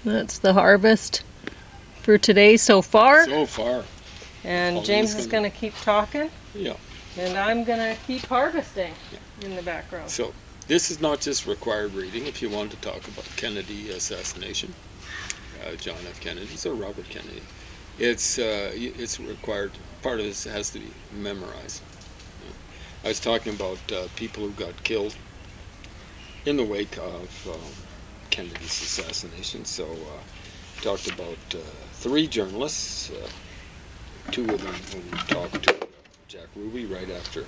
That's the harvest for today so far. So far. And James is going to keep talking. Yeah. And I'm going to keep harvesting Yeah. in the background. So this is not just required reading if you want to talk about Kennedy assassination, John F. Kennedy, or Robert Kennedy. It's required. Part of this has to be memorized. I was talking about people who got killed in the wake of Kennedy's assassination. So talked about three journalists. Two of them who talked to Jack Ruby right after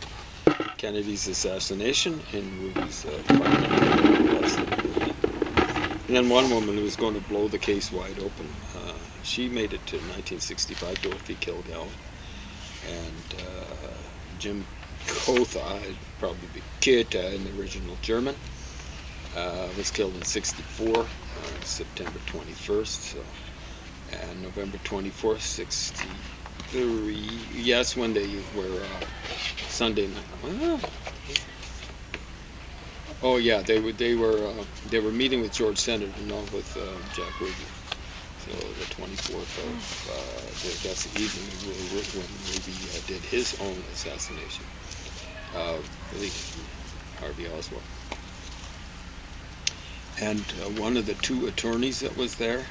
Kennedy's assassination, and Ruby's and then one woman who was going to blow the case wide open. She made it to 1965, Dorothy Kilgallen, and Jim Kotha, it'd probably be Keta in the original German, was killed in 64, September 21st, so, and November 24th, 63. Yes, when they were Sunday night. Oh yeah, they were meeting with George Senator, not with Jack Ruby. So the 24th of that's the evening when Ruby did his own assassination of Harvey Oswald. And one of the two attorneys that was there,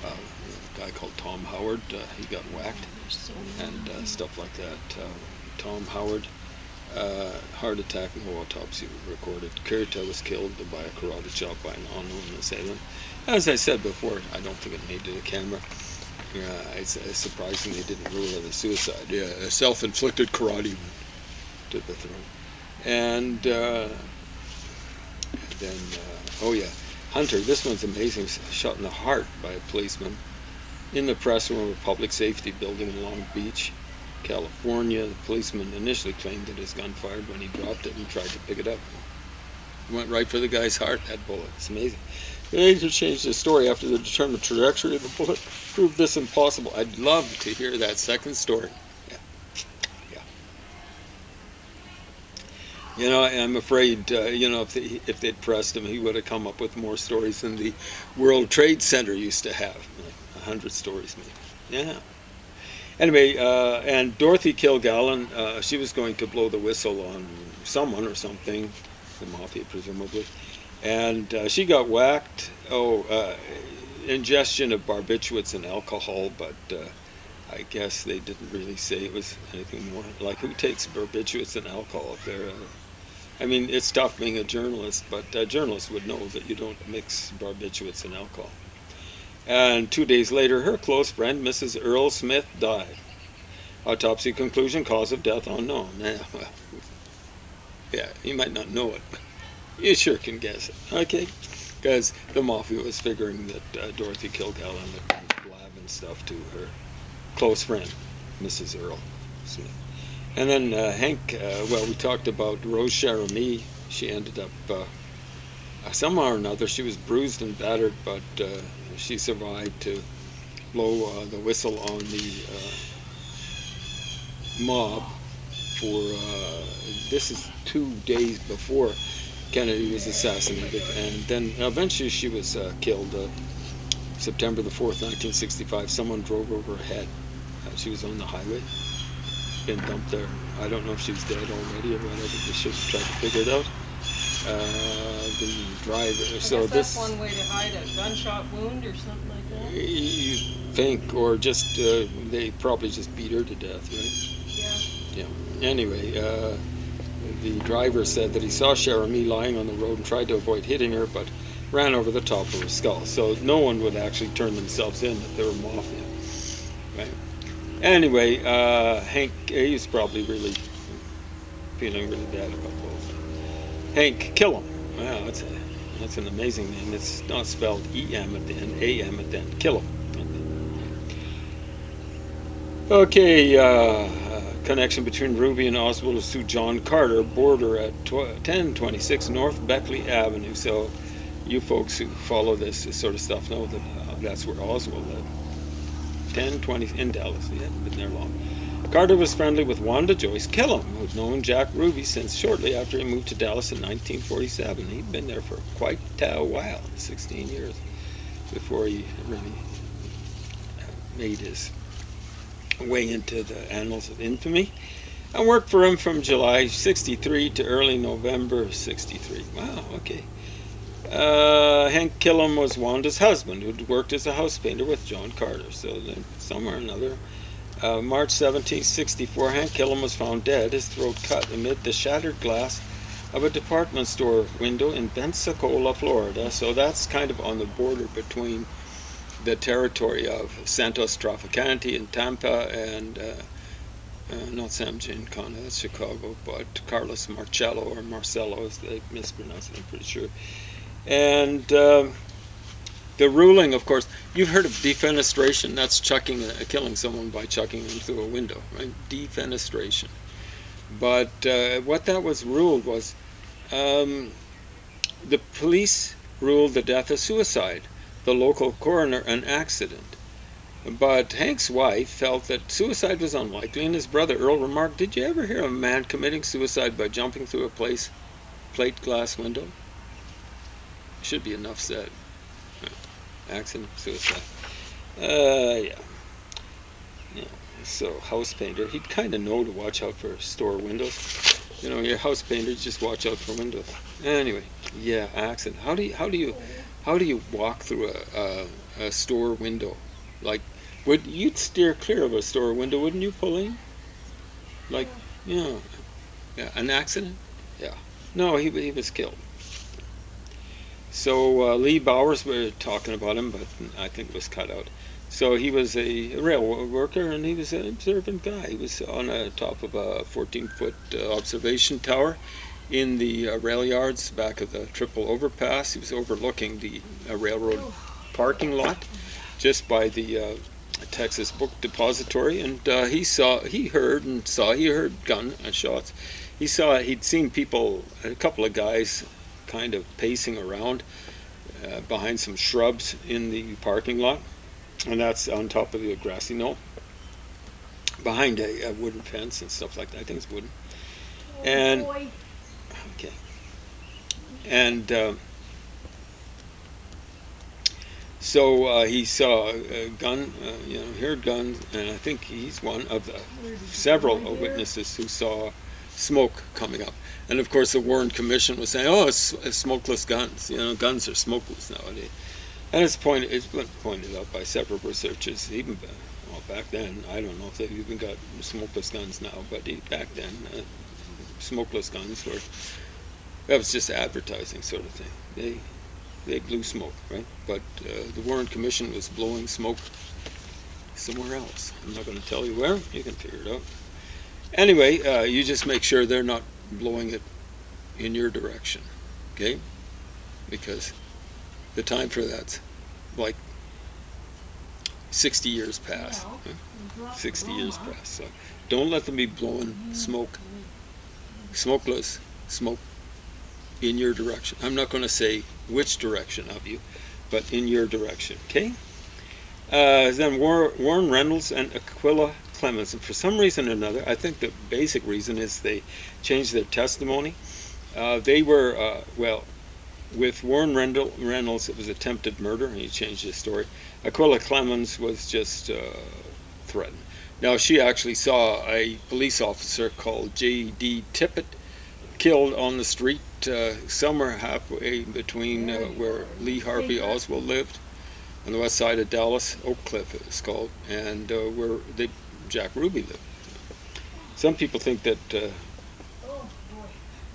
a guy called Tom Howard, he got whacked and stuff like that. Tom Howard, heart attack, no autopsy recorded. Kurta was killed by a karate chop by an unknown assailant. As I said before, I don't think it made it to the camera. It's surprising they didn't rule it a suicide. Yeah, a self-inflicted karate wound to the throat. And then, oh yeah, Hunter, this one's amazing, shot in the heart by a policeman in the press room of a public safety building in Long Beach, California. The policeman initially claimed that his gun fired when he dropped it and tried to pick it up. It went right for the guy's heart, that bullet. It's amazing. They later changed the story after the determined trajectory of the bullet proved this impossible. I'd love to hear that second story. Yeah. You know, I'm afraid, if they'd pressed him, he would have come up with more stories than the World Trade Center used to have. 100 stories, maybe. Yeah. Anyway, and Dorothy Kilgallen, she was going to blow the whistle on someone or something, the mafia presumably, and she got whacked. Ingestion of barbiturates and alcohol, but I guess they didn't really say it was anything more. Like, who takes barbiturates and alcohol if they're... I mean, it's tough being a journalist, but journalists would know that you don't mix barbiturates and alcohol. And 2 days later, her close friend, Mrs. Earl Smith, died. Autopsy conclusion, cause of death unknown. Yeah, you might not know it, but you sure can guess it, okay? Because the mafia was figuring that Dorothy Kilgallen had been blabbing stuff to her close friend, Mrs. Earl Smith. And then Hank, we talked about Rose Cherami. She ended up, somehow or another, she was bruised and battered, but she survived to blow the whistle on the mob for, this is 2 days before Kennedy was assassinated, and then eventually she was killed September the 4th, 1965. Someone drove over her head. She was on the highway, been dumped there. I don't know if she's dead already or whatever. They should try to figure it out. The driver. So that's one way to hide a gunshot wound or something like that. You think, or just they probably just beat her to death, right? Yeah. Yeah. Anyway, the driver said that he saw Cherami lying on the road and tried to avoid hitting her, but ran over the top of her skull. So no one would actually turn themselves in if they were mafia, right? Anyway, Hank, he's probably really feeling really bad about both. Hank Killam. Wow, that's an amazing name. It's not spelled E-M at the end, A-M at the end. Killam. Okay, connection between Ruby and Oswald is through John Carter, border at 1026 North Beckley Avenue. So you folks who follow this sort of stuff know that that's where Oswald lived. 1020 in Dallas. He hadn't been there long. Carter was friendly with Wanda Joyce Killam, who'd known Jack Ruby since shortly after he moved to Dallas in 1947. He'd been there for quite a while, 16 years. before he really made his way into the annals of infamy. I worked for him from July 63 to early November 63. Wow, okay. Hank Killam was Wanda's husband, who'd worked as a house painter with John Carter. So then, somewhere or another, March 1764, Hank Killam was found dead, his throat cut amid the shattered glass of a department store window in Pensacola, Florida. So that's kind of on the border between the territory of Santos Traficante in Tampa and not Sam Giancana, that's Chicago, but Carlos Marcello, or Marcello as they mispronounce it, I'm pretty sure. And the ruling, of course, you've heard of defenestration. That's killing someone by chucking them through a window, right? Defenestration. But what that was ruled was the police ruled the death a suicide, the local coroner an accident. But Hank's wife felt that suicide was unlikely, and his brother Earl remarked, "Did you ever hear of a man committing suicide by jumping through a plate glass window?" Should be enough said. Accident, suicide. Yeah. So, house painter, he'd kind of know to watch out for store windows. You know, your house painter, just watch out for windows. Anyway, yeah, accident. How do you walk through a store window? Like, you'd steer clear of a store window, wouldn't you, Pauline? Like, yeah, an accident? Yeah. No, he was killed. So Lee Bowers, we were talking about him, but I think it was cut out. So he was a railroad worker, and he was an observant guy. He was on the top of a 14-foot observation tower in the rail yards back of the triple overpass. He was overlooking the railroad parking lot just by the Texas Book Depository, and he heard gun shots. He'd seen people, a couple of guys, kind of pacing around behind some shrubs in the parking lot, and that's on top of the grassy knoll behind a wooden fence and stuff like that. I think it's wooden. And okay, and so he saw a gun, heard guns, and I think he's one of the several witnesses who saw smoke coming up. And of course the Warren Commission was saying, "Oh, it's smokeless guns. Guns are smokeless nowadays." And it's been pointed out by several researchers, even back then. I don't know if they've even got smokeless guns now, but back then, smokeless guns that was just advertising sort of thing. They blew smoke, right? But the Warren Commission was blowing smoke somewhere else. I'm not going to tell you where. You can figure it out. Anyway, you just make sure they're not blowing it in your direction, okay? Because the time for that's like 60 years past. 60 years past. So don't let them be blowing smokeless smoke in your direction. I'm not going to say which direction of you, but in your direction, okay? Then Warren Reynolds and Aquila Clemens, and for some reason or another, I think the basic reason is they changed their testimony. They were, with Warren Reynolds, it was attempted murder, and he changed his story. Aquila Clemens was just threatened. Now, she actually saw a police officer called J.D. Tippett killed on the street somewhere halfway between where Lee Harvey Oswald lived, on the west side of Dallas, Oak Cliff it was called, and where Jack Ruby lived. Some people think that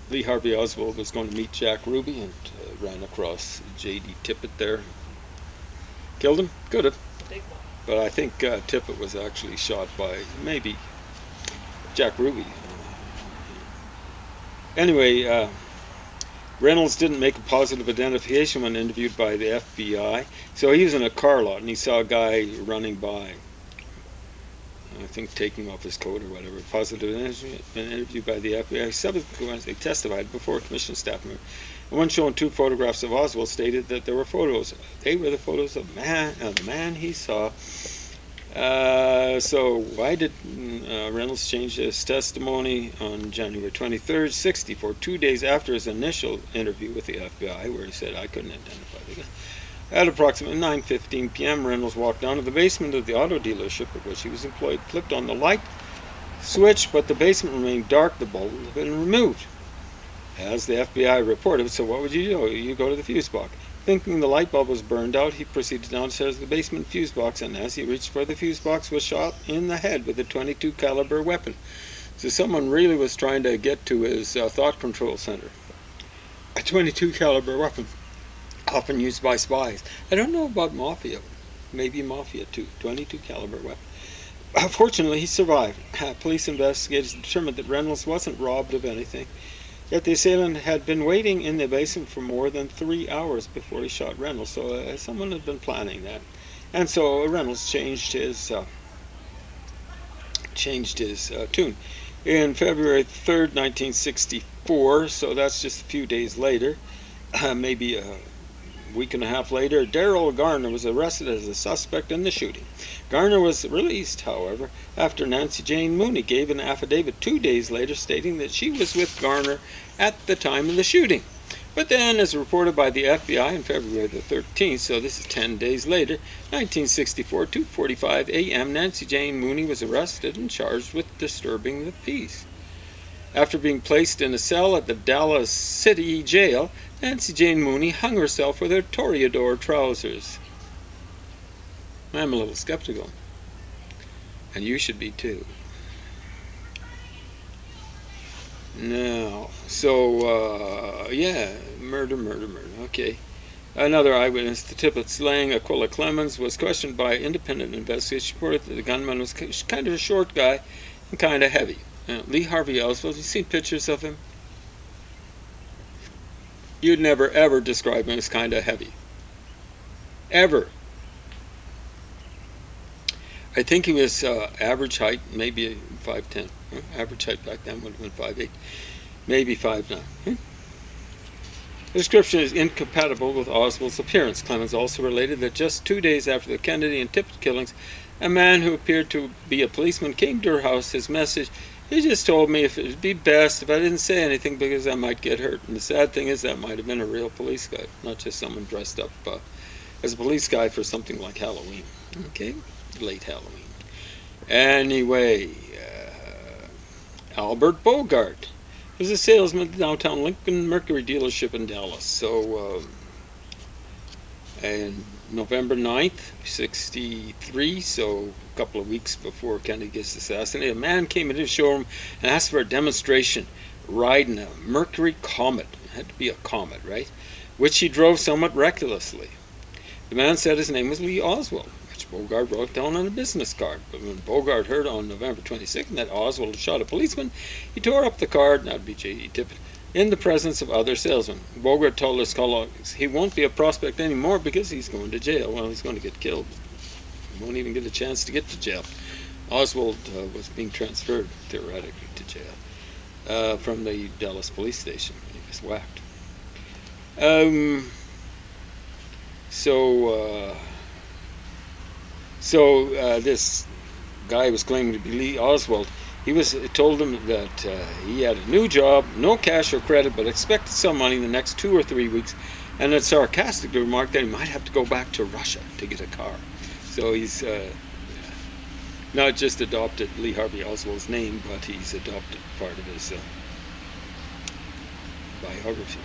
Lee Harvey Oswald was going to meet Jack Ruby and ran across J.D. Tippett there. Killed him? Could have. But I think Tippett was actually shot by maybe Jack Ruby. Anyway, Reynolds didn't make a positive identification when interviewed by the FBI. So he was in a car lot and he saw a guy running by, I think taking off his coat or whatever. Positive interviewed by the FBI. Subsequently testified before a commission staff member. And one showing two photographs of Oswald stated that there were photos. They were the photos of the man he saw. So why did Reynolds change his testimony on January 23rd, 64, 2 days after his initial interview with the FBI, where he said, "I couldn't identify the guy"? At approximately 9:15 p.m., Reynolds walked down to the basement of the auto dealership at which he was employed, flipped on the light switch, but the basement remained dark. The bulb had been removed. As the FBI reported, so what would you do? You go to the fuse box. Thinking the light bulb was burned out, he proceeded downstairs to the basement fuse box, and as he reached for the fuse box, was shot in the head with a .22 caliber weapon. So someone really was trying to get to his thought control center. A .22 caliber weapon, often used by spies. I don't know about Mafia. Maybe Mafia too. .22 caliber weapon. Fortunately, he survived. Police investigators determined that Reynolds wasn't robbed of anything. Yet the assailant had been waiting in the basement for more than 3 hours before he shot Reynolds. So someone had been planning that. And so Reynolds changed his tune. In February 3rd, 1964, so that's just a few days later, maybe a week and a half later, Daryl Garner was arrested as a suspect in the shooting. Garner was released, however, after Nancy Jane Mooney gave an affidavit 2 days later stating that she was with Garner at the time of the shooting. But then, as reported by the FBI on February the 13th, so this is 10 days later, 1964, 2:45 a.m., Nancy Jane Mooney was arrested and charged with disturbing the peace. After being placed in a cell at the Dallas City Jail, Nancy Jane Mooney hung herself with her Toreador trousers. I'm a little skeptical, and you should be too. No, so yeah, murder. Okay. Another eyewitness, the Tippett slaying, Aquila Clemens, was questioned by independent investigators. She reported that the gunman was kind of a short guy and kind of heavy. Lee Harvey Oswald, you've seen pictures of him? You'd never ever describe him as kind of heavy. Ever. I think he was average height, maybe 5'10". Average height back then would have been 5'8", maybe 5'9". The description is incompatible with Oswald's appearance. Clemens also related that just 2 days after the Kennedy and Tippett killings, a man who appeared to be a policeman came to her house. His message, he just told me if it would be best if I didn't say anything because I might get hurt. And the sad thing is that might have been a real police guy, not just someone dressed up as a police guy for something like Halloween. Okay? Late Halloween. Anyway, Albert Bogart was a salesman at the downtown Lincoln Mercury dealership in Dallas. So, and November 9th, 63, so a couple of weeks before Kennedy gets assassinated, a man came into his showroom and asked for a demonstration riding a Mercury Comet. It had to be a Comet, right? Which he drove somewhat recklessly. The man said his name was Lee Oswald, which Bogart wrote down on a business card. But when Bogart heard on November 22nd that Oswald had shot a policeman, he tore up the card, and that would be J.E. Tippett, in the presence of other salesmen. Bogart told his colleagues he won't be a prospect anymore because he's going to jail. Well, he's going to get killed. He won't even get a chance to get to jail. Oswald was being transferred, theoretically, to jail from the Dallas police station. He was whacked. So this guy was claiming to be Lee Oswald. He told him that he had a new job, no cash or credit, but expected some money in the next 2 or 3 weeks, and had sarcastically remarked that he might have to go back to Russia to get a car. So he's not just adopted Lee Harvey Oswald's name, but he's adopted part of his biography.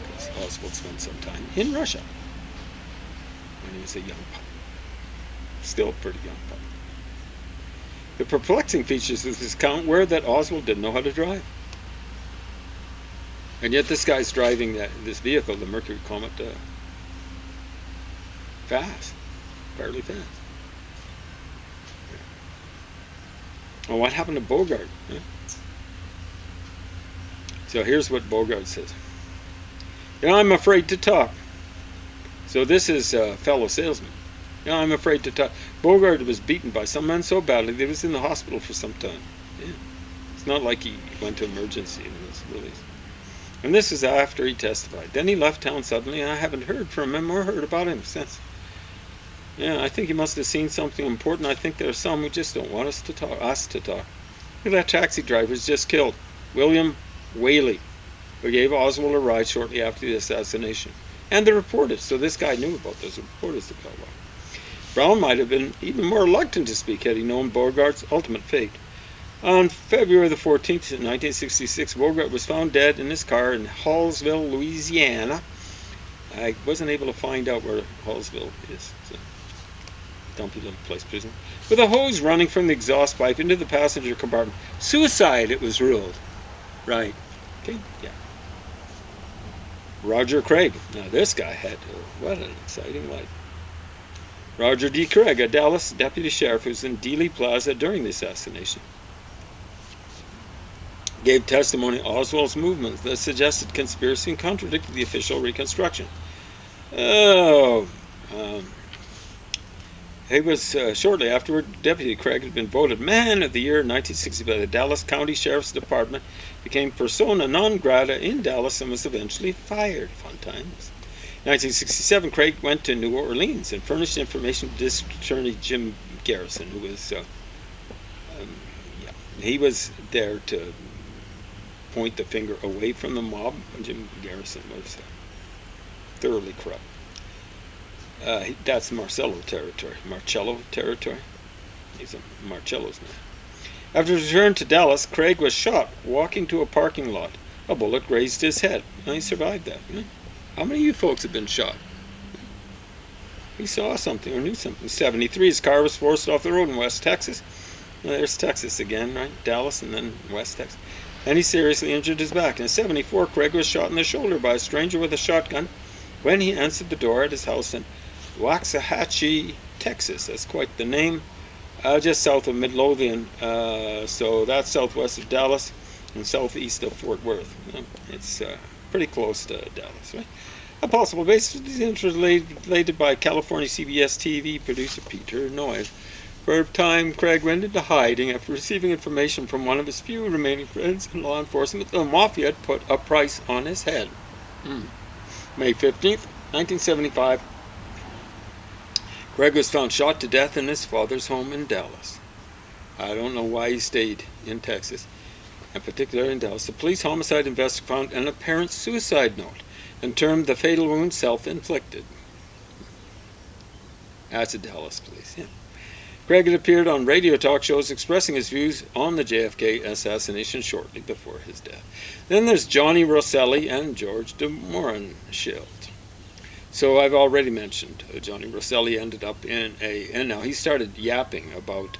Because Oswald spent some time in Russia when he was a young pup. Still a pretty young pup. The perplexing features of this account were that Oswald didn't know how to drive. And yet this guy's driving this vehicle, the Mercury Comet, fast. Fairly fast. Well, what happened to Bogart? Huh? So here's what Bogart says. I'm afraid to talk. So this is a fellow salesman. I'm afraid to talk. Bogart was beaten by some men so badly that he was in the hospital for some time. Yeah. It's not like he went to emergency and was released. And this is after he testified. Then he left town suddenly, and I haven't heard from him or heard about him since. Yeah, I think he must have seen something important. I think there are some who just don't want us to talk. Look at that taxi driver who's just killed. William Whaley, who gave Oswald a ride shortly after the assassination. and the reporters. So this guy knew about those reporters that got lost. Brown might have been even more reluctant to speak had he known Bogart's ultimate fate. On February the 14th, 1966, Bogart was found dead in his car in Hallsville, Louisiana. I wasn't able to find out where Hallsville is. It's a dumpy little place, prison. With a hose running from the exhaust pipe into the passenger compartment. Suicide, it was ruled. Right. Okay, yeah. Roger Craig. Now this guy had, what an exciting life. Roger D. Craig, a Dallas deputy sheriff who was in Dealey Plaza during the assassination, gave testimony Oswald's movements that suggested conspiracy and contradicted the official reconstruction. He was shortly afterward, Deputy Craig had been voted Man of the Year in 1960 by the Dallas County Sheriff's Department, became persona non grata in Dallas, and was eventually fired. Fun times. In 1967, Craig went to New Orleans and furnished information to District Attorney Jim Garrison, who was, he was there to point the finger away from the mob. Jim Garrison was thoroughly corrupt. That's Marcello territory. He's a Marcello's man. After his return to Dallas, Craig was shot walking to a parking lot. A bullet grazed his head. And he survived that. How many of you folks have been shot? He saw something or knew something. In 1973, his car was forced off the road in West Texas. Well, there's Texas again, right? Dallas and then West Texas. And he seriously injured his back. In 1974, Craig was shot in the shoulder by a stranger with a shotgun when he answered the door at his house in Waxahachie, Texas. That's quite the name. Just south of Midlothian. So that's southwest of Dallas and southeast of Fort Worth. It's pretty close to Dallas, right? A possible basis is interrelated by California CBS TV producer Peter Noyes. For a time, Craig went into hiding after receiving information from one of his few remaining friends in law enforcement that the mafia had put a price on his head. May 15th, 1975, Craig was found shot to death in his father's home in Dallas. I don't know why he stayed in Texas, in particular in Dallas. The police homicide investigator found an apparent suicide note and termed the fatal wound self-inflicted. That's the Dallas police, yeah. Craig had appeared on radio talk shows expressing his views on the JFK assassination shortly before his death. Then there's Johnny Rosselli and George de Mohrenschildt. So I've already mentioned Johnny Rosselli ended up in and now he started yapping about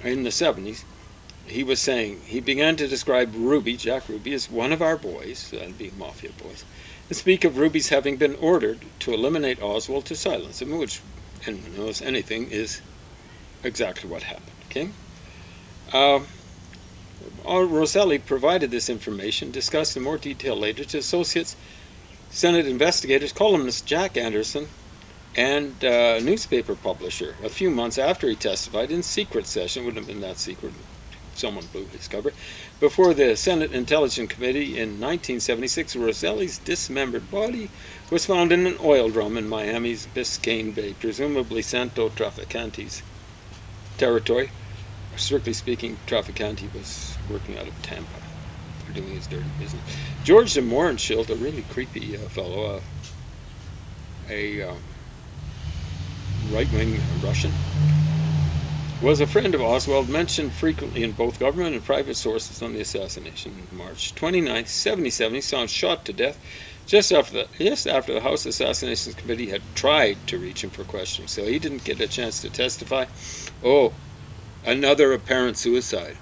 in the 70s. He was saying, he began to describe Ruby, Jack Ruby, as one of our boys, that'd be mafia boys, and speak of Ruby's having been ordered to eliminate Oswald to silence him, which, anyone knows anything, is exactly what happened, okay? Rosselli provided this information, discussed in more detail later, to Associates Senate investigators, columnist Jack Anderson, and newspaper publisher a few months after he testified in secret session. Wouldn't have been that secret. Someone blew his cover. Before the Senate Intelligence Committee in 1976, Rosselli's dismembered body was found in an oil drum in Miami's Biscayne Bay, presumably Santo Traficante's territory. Strictly speaking, Traficante was working out of Tampa, doing his dirty business. George de Mohrenschildt, a really creepy fellow, a right-wing Russian, was a friend of Oswald, mentioned frequently in both government and private sources on the assassination. March 29, 1977, he was shot to death just after the House Assassinations Committee had tried to reach him for questioning, so he didn't get a chance to testify. Oh, another apparent suicide.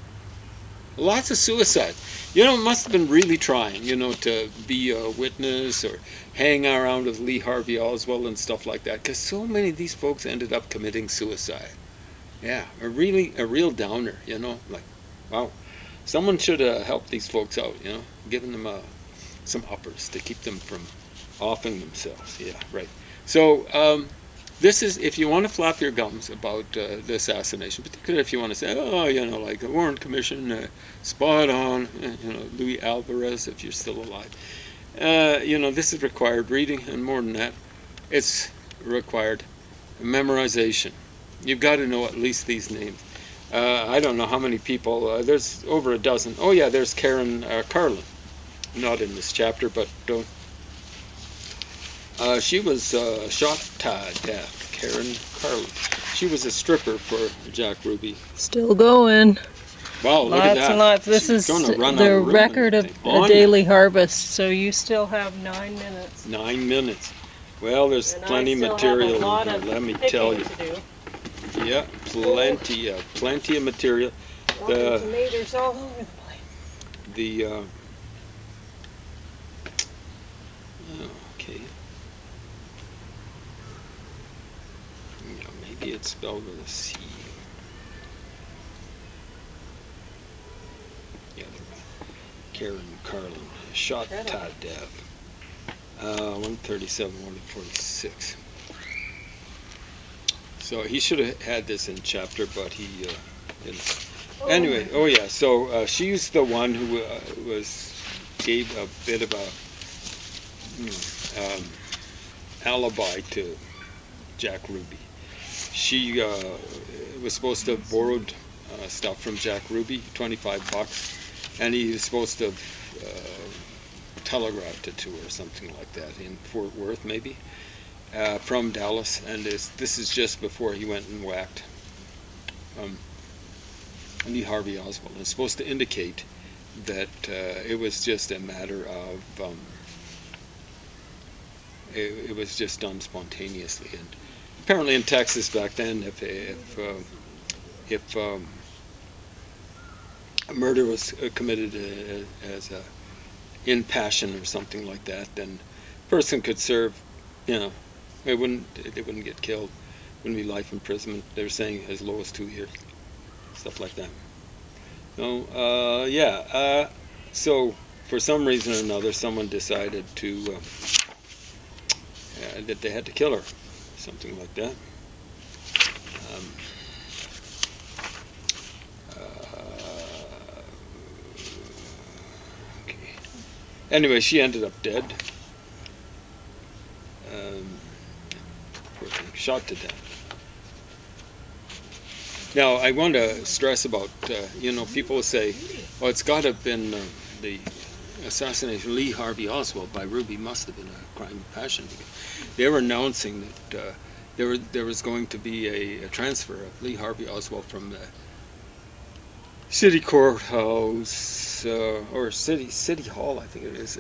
Lots of suicide. It must have been really trying, to be a witness or hang around with Lee Harvey Oswald and stuff like that, because so many of these folks ended up committing suicide. Yeah, a real downer, like, wow. Someone should help these folks out, giving them some uppers to keep them from offing themselves. Yeah, right. So, this is, if you want to flap your gums about the assassination, particularly if you want to say, like the Warren Commission, spot on, Louis Alvarez, if you're still alive. This is required reading, and more than that, it's required memorization. You've got to know at least these names. I don't know how many people, there's over a dozen. Oh yeah, there's Karen Carlin. not in this chapter, but she was shot to death. Karen Carlin. She was a stripper for Jack Ruby. Still going. Wow, look at Lots that. and lots. This She's is gonna run out the of room record in of that thing. a daily harvest. So you still have 9 minutes. 9 minutes. Well, there's And plenty I still material have a lot in here, of let me tell you. picking to do. Yeah, plenty of material. The- tomatoes all over the place. The okay. Yeah, maybe it's spelled with a C. Yeah, Karen Carlin, shot to death. 137, 146. So he should have had this in chapter, but he didn't. Anyway, oh yeah. So she's the one who gave a bit of a alibi to Jack Ruby. She was supposed to have borrowed stuff from Jack Ruby, $25, and he was supposed to have telegraphed it to her, something like that, in Fort Worth, maybe, from Dallas. And this is just before he went and whacked Lee Harvey Oswald. It's supposed to indicate that it was just a matter of it was just done spontaneously. And apparently in Texas back then, if a murder was committed as in passion or something like that, then a person could serve, they wouldn't get killed. Wouldn't be life imprisonment. They were saying as low as 2 years, stuff like that. So for some reason or another, someone decided to that they had to kill her, something like that. Okay. Anyway, she ended up dead. Shot to death. Now, I want to stress about, people say, oh, it's got to have been the assassination of Lee Harvey Oswald by Ruby must have been a crime of passion. They were announcing that there was going to be a transfer of Lee Harvey Oswald from the city courthouse, or city hall, I think it is,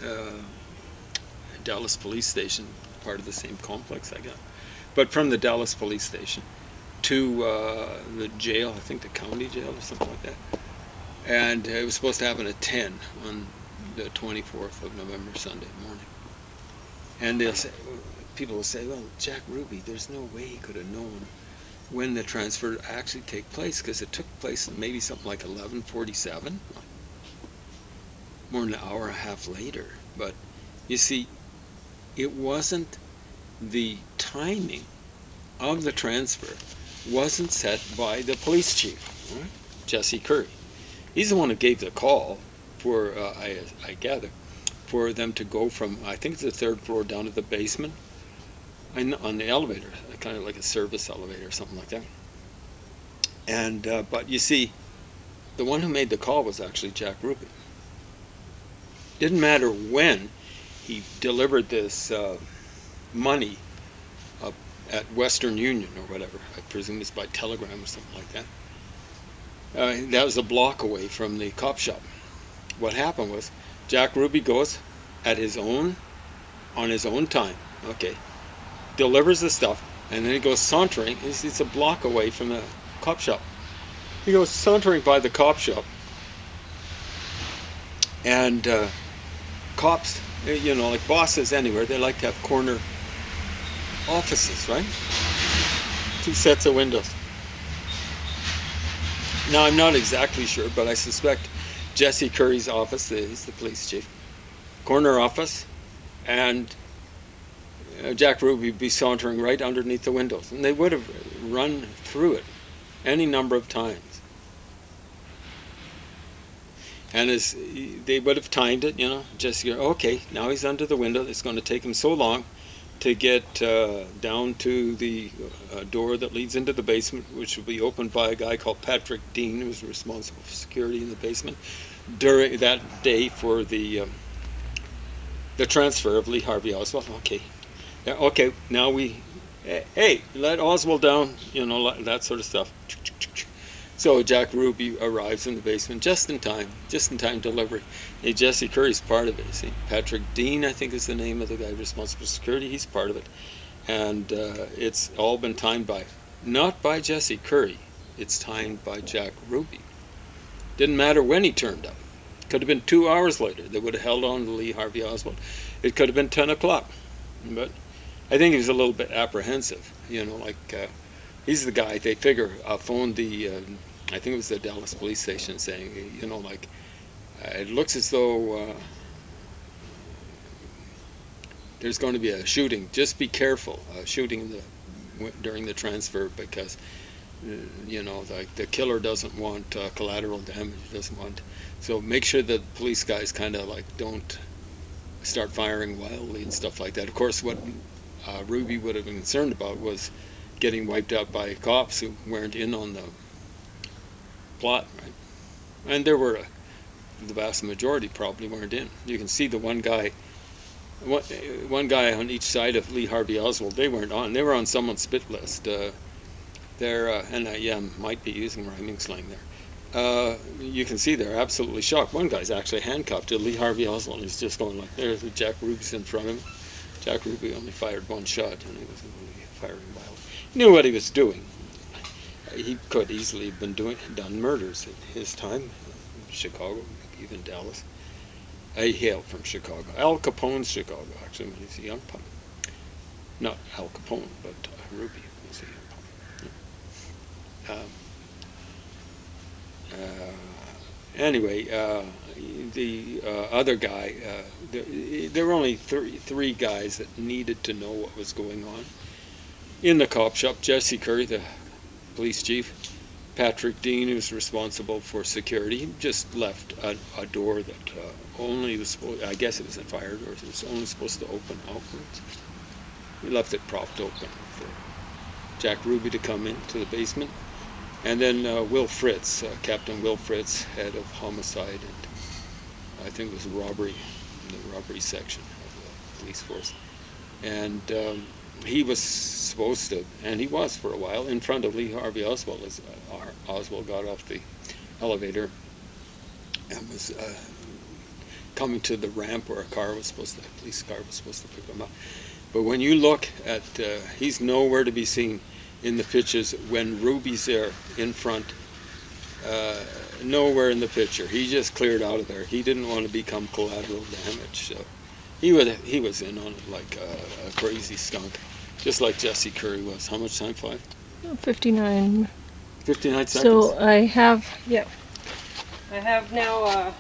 Dallas police station, part of the same complex, I guess. But from the Dallas police station to the jail, I think the county jail or something like that. And it was supposed to happen at 10 on the 24th of November, Sunday morning. And people will say, well, Jack Ruby, there's no way he could have known when the transfer would actually take place, because it took place maybe something like 11:47, more than an hour and a half later. But you see, it wasn't the timing of the transfer wasn't set by the police chief, right? Jesse Curry. He's the one who gave the call for, I gather, for them to go from, I think it's the 3rd floor down to the basement on the elevator, kind of like a service elevator or something like that. And but you see, the one who made the call was actually Jack Ruby. Didn't matter when he delivered this money at Western Union or whatever. I presume it's by telegram or something like that. That was a block away from the cop shop. What happened was Jack Ruby goes on his own time, delivers the stuff, and then he goes sauntering. It's a block away from the cop shop. He goes sauntering by the cop shop, and cops, like bosses anywhere, they like to have corner offices, right? 2 sets of windows. Now, I'm not exactly sure, but I suspect Jesse Curry's office, he's the police chief, corner office, and Jack Ruby would be sauntering right underneath the windows, and they would have run through it any number of times. And as they would have timed it, Jesse, okay, now he's under the window. It's going to take him so long to get down to the door that leads into the basement, which will be opened by a guy called Patrick Dean, who's responsible for security in the basement during that day for the the transfer of Lee Harvey Oswald. Okay. Yeah, okay, now hey, let Oswald down, that sort of stuff. So Jack Ruby arrives in the basement just in time delivery. Hey, Jesse Curry's part of it. See, Patrick Dean, I think, is the name of the guy responsible for security. He's part of it, and it's all been timed not by Jesse Curry. It's timed by Jack Ruby. Didn't matter when he turned up. Could have been 2 hours later. They would have held on to Lee Harvey Oswald. It could have been 10 o'clock, but I think he was a little bit apprehensive. He's the guy. They figure phoned the. I think it was the Dallas police station saying, it looks as though there's going to be a shooting. Just be careful, shooting during the transfer, because the killer doesn't want collateral damage. Doesn't want. So make sure that police guys kind of don't start firing wildly and stuff like that. Of course, what Ruby would have been concerned about was getting wiped out by cops who weren't in on the plot, right? And there were the vast majority probably weren't in. You can see the one guy on each side of Lee Harvey Oswald. They weren't on. They were on someone's spit list. Might be using rhyming slang there. You can see they're absolutely shocked. One guy's actually handcuffed to Lee Harvey Oswald. He's just going like, there's Jack Ruby's in front of him. Jack Ruby only fired one shot, and he wasn't really firing wildly. He knew what he was doing. He could easily have been done murders in his time, Chicago, maybe even Dallas. He hailed from Chicago. Al Capone's Chicago, actually, when he's a young pup. Not Al Capone, but Ruby was a young pup. Anyway, the other guy, there were only three guys that needed to know what was going on in the cop shop. Jesse Curry, the police chief, Patrick Dean, who's responsible for security. He just left a door that only was supposed, I guess it was a fire door, it was only supposed to open outwards. He left it propped open for Jack Ruby to come into the basement. And then Will Fritz, Captain Will Fritz, head of homicide and I think it was robbery, the robbery section of the police force. And he was supposed to, and he was for a while, in front of Lee Harvey Oswald as Oswald got off the elevator and was coming to the ramp where a police car was supposed to pick him up. But when you look at, he's nowhere to be seen in the pitches when Ruby's there in front, nowhere in the picture. He just cleared out of there. He didn't want to become collateral damage, so he was in on it like a crazy skunk, just like Jesse Curry was. How much time? 59. 59 seconds. So I have now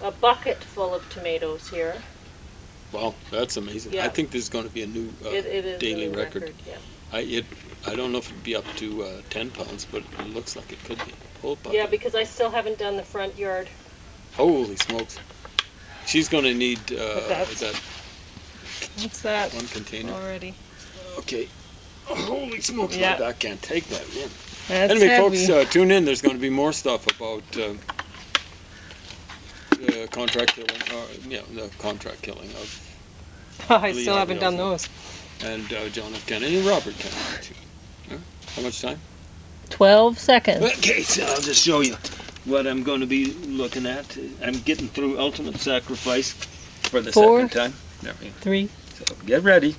a bucket full of tomatoes here. Wow, that's amazing. Yeah. I think this is going to be a new It is daily a record. Yeah. I don't know if it'd be up to 10 pounds, but it looks like it could be. Whole bucket. Yeah, because I still haven't done the front yard. Holy smokes. She's going to need That's that one container. already. Okay. Holy smokes, Yeah. my back can't take that in. That's Anyway, heavy. folks, tune in. There's going to be more stuff about the contract killing, the contract killing of I Lee still haven't Harvey done Oswald. those. and John F. Kennedy and Robert Kennedy too. How much time? 12 seconds. Okay, so I'll just show you what I'm going to be looking at. I'm getting through Ultimate Sacrifice for the 4, second time. There we go. 3, So get ready.